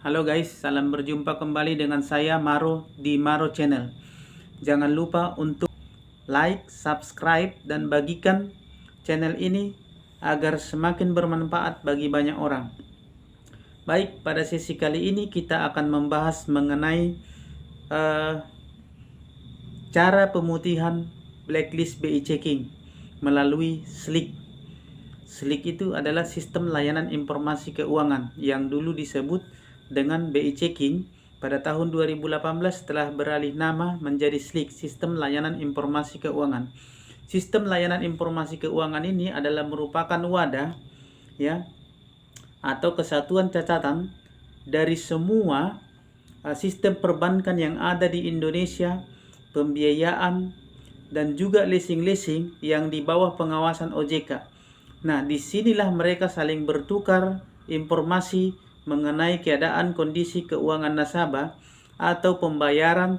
Halo guys, salam berjumpa kembali dengan saya Maro di Maro Channel. Jangan lupa untuk like, subscribe, dan bagikan channel ini agar semakin bermanfaat bagi banyak orang. Baik, pada sesi kali ini kita akan membahas mengenai cara pemutihan blacklist BI checking melalui SLIC. SLIC itu adalah sistem layanan informasi keuangan yang dulu disebut dengan BI checking. Pada tahun 2018 telah beralih nama menjadi SLIC, sistem layanan informasi keuangan. Sistem layanan informasi keuangan ini adalah merupakan wadah ya atau kesatuan catatan dari semua sistem perbankan yang ada di Indonesia, pembiayaan dan juga leasing-leasing yang di bawah pengawasan OJK. Nah, disinilah mereka saling bertukar informasi mengenai keadaan kondisi keuangan nasabah atau pembayaran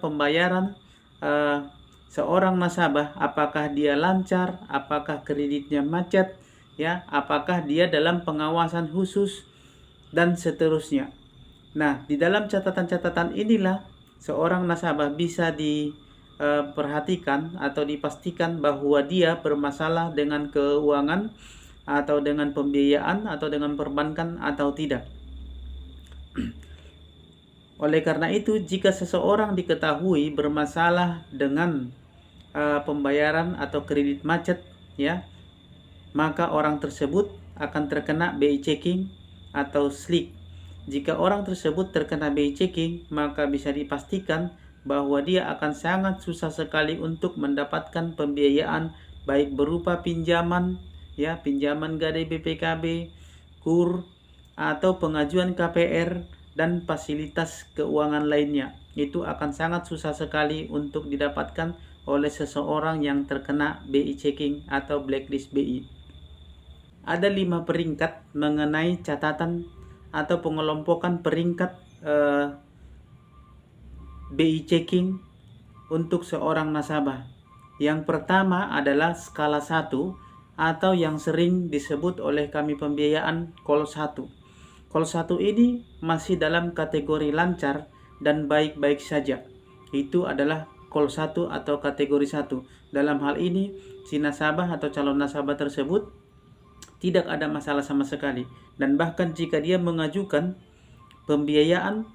seorang nasabah, apakah dia lancar, apakah kreditnya macet, ya, apakah dia dalam pengawasan khusus dan seterusnya. Nah, di dalam catatan-catatan inilah seorang nasabah bisa diperhatikan atau dipastikan bahwa dia bermasalah dengan keuangan atau dengan pembiayaan atau dengan perbankan atau tidak. Oleh karena itu, jika seseorang diketahui bermasalah dengan pembayaran atau kredit macet, ya, maka orang tersebut akan terkena BI checking atau SLIC. Jika orang tersebut terkena BI checking, maka bisa dipastikan bahwa dia akan sangat susah sekali untuk mendapatkan pembiayaan, baik berupa pinjaman, ya, pinjaman gadai BPKB, KUR, atau pengajuan KPR dan fasilitas keuangan lainnya. Itu akan sangat susah sekali untuk didapatkan oleh seseorang yang terkena BI checking atau blacklist BI. Ada 5 peringkat mengenai catatan atau pengelompokan peringkat BI checking untuk seorang nasabah. Yang pertama adalah skala 1 atau yang sering disebut oleh kami pembiayaan Call 1. Call 1 ini masih dalam kategori lancar dan baik-baik saja. Itu adalah Call 1 atau kategori 1. Dalam hal ini, si nasabah atau calon nasabah tersebut tidak ada masalah sama sekali. Dan bahkan jika dia mengajukan pembiayaan,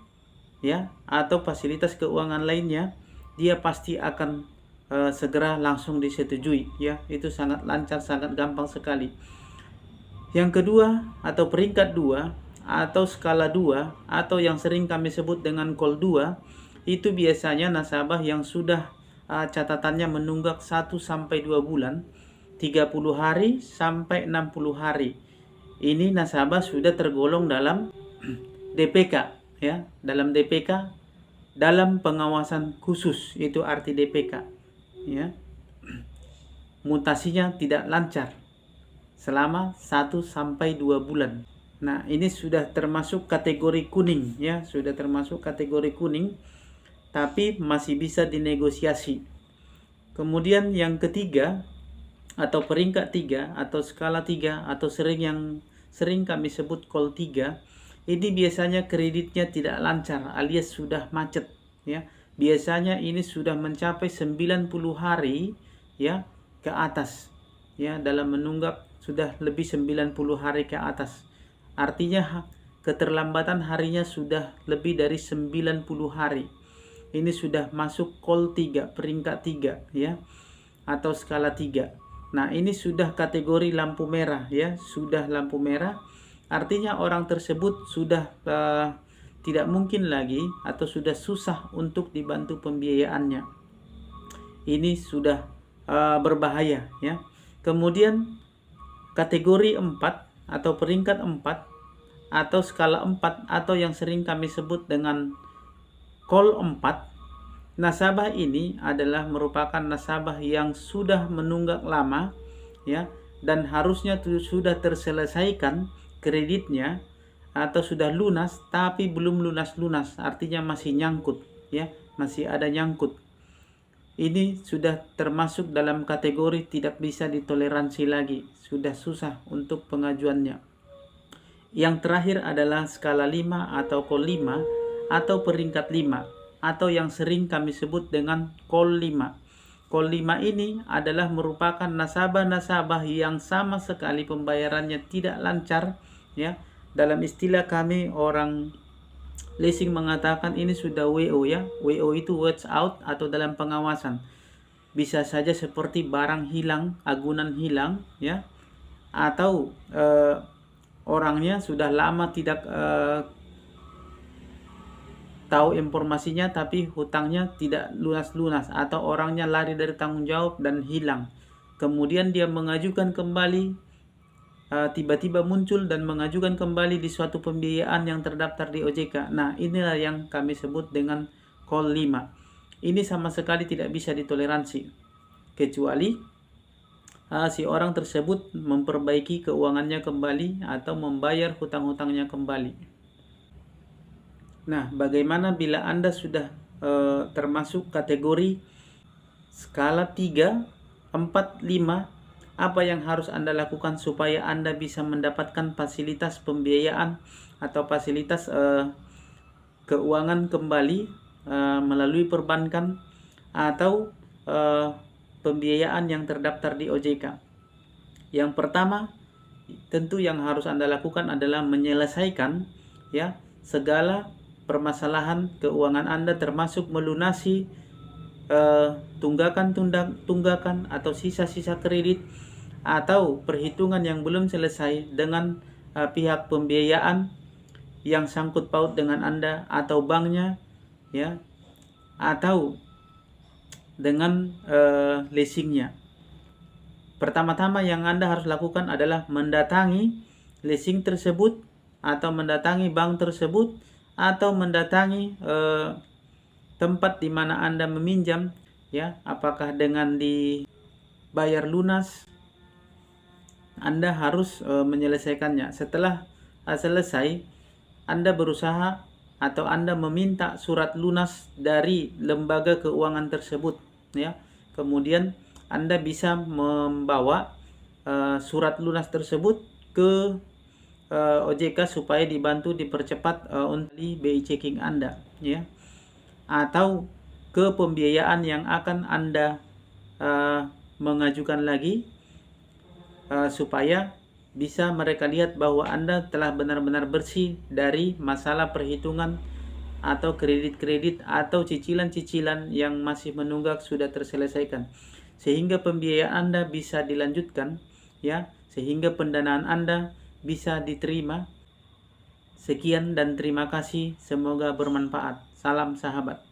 ya, atau fasilitas keuangan lainnya, dia pasti akan segera langsung disetujui, ya. Itu sangat lancar, sangat gampang sekali. Yang kedua atau peringkat 2 atau skala 2 atau yang sering kami sebut dengan Call 2, itu biasanya nasabah yang sudah catatannya menunggak 1 sampai 2 bulan, 30 hari sampai 60 hari. Ini nasabah sudah tergolong dalam DPK, ya, dalam DPK, dalam pengawasan khusus, itu arti DPK, ya. Mutasinya tidak lancar selama 1 sampai 2 bulan. Nah, ini sudah termasuk kategori kuning, ya, sudah termasuk kategori kuning, tapi masih bisa dinegosiasi. Kemudian yang ketiga atau peringkat 3 atau skala 3 atau yang sering kami sebut Call 3, ini biasanya kreditnya tidak lancar alias sudah macet, ya. Biasanya ini sudah mencapai 90 hari, ya, ke atas, ya, dalam menunggak sudah lebih 90 hari ke atas. Artinya keterlambatan harinya sudah lebih dari 90 hari. Ini sudah masuk Call 3, peringkat 3, ya, atau skala 3. Nah, ini sudah kategori lampu merah, ya, sudah lampu merah. Artinya orang tersebut sudah tidak mungkin lagi atau sudah susah untuk dibantu pembiayaannya. Ini sudah berbahaya, ya. Kemudian kategori 4 atau peringkat 4 atau skala 4 atau yang sering kami sebut dengan Call 4, nasabah ini adalah merupakan nasabah yang sudah menunggak lama, ya, dan harusnya sudah terselesaikan kreditnya atau sudah lunas tapi belum lunas-lunas, artinya masih nyangkut, ya, masih ada nyangkut. Ini sudah termasuk dalam kategori tidak bisa ditoleransi lagi, sudah susah untuk pengajuannya. Yang terakhir adalah skala 5 atau call 5 atau peringkat 5 atau yang sering kami sebut dengan call 5. Call 5 ini adalah merupakan nasabah-nasabah yang sama sekali pembayarannya tidak lancar, ya. Dalam istilah kami orang leasing mengatakan ini sudah WO, ya. WO itu watch out atau dalam pengawasan. Bisa saja seperti barang hilang, agunan hilang, ya. Atau orangnya sudah lama tidak tahu informasinya tapi hutangnya tidak lunas-lunas, atau orangnya lari dari tanggung jawab dan hilang. Kemudian dia mengajukan kembali, tiba-tiba muncul dan mengajukan kembali di suatu pembiayaan yang terdaftar di OJK. Nah, inilah yang kami sebut dengan call 5. Ini sama sekali tidak bisa ditoleransi, kecuali si orang tersebut memperbaiki keuangannya kembali atau membayar hutang-hutangnya kembali. Nah, bagaimana bila Anda sudah termasuk kategori skala 3, 4, 5? Apa yang harus Anda lakukan supaya Anda bisa mendapatkan fasilitas pembiayaan atau fasilitas keuangan kembali melalui perbankan atau pembiayaan yang terdaftar di OJK? Yang pertama, tentu yang harus Anda lakukan adalah menyelesaikan, ya, segala permasalahan keuangan Anda, termasuk melunasi tunggakan atau sisa-sisa kredit atau perhitungan yang belum selesai dengan pihak pembiayaan yang sangkut paut dengan Anda atau banknya, ya, atau dengan leasingnya. Pertama-tama yang Anda harus lakukan adalah mendatangi leasing tersebut atau mendatangi bank tersebut atau mendatangi tempat di mana Anda meminjam, ya. Apakah dengan dibayar lunas, Anda harus menyelesaikannya. Setelah selesai, Anda berusaha atau Anda meminta surat lunas dari lembaga keuangan tersebut, ya. Kemudian Anda bisa membawa surat lunas tersebut ke OJK supaya dibantu dipercepat untuk BI checking Anda, ya, atau ke pembiayaan yang akan Anda mengajukan lagi supaya bisa mereka lihat bahwa Anda telah benar-benar bersih dari masalah perhitungan atau kredit-kredit atau cicilan-cicilan yang masih menunggak sudah terselesaikan, sehingga pembiayaan Anda bisa dilanjutkan, ya, sehingga pendanaan Anda bisa diterima. Sekian dan terima kasih, semoga bermanfaat. Salam sahabat.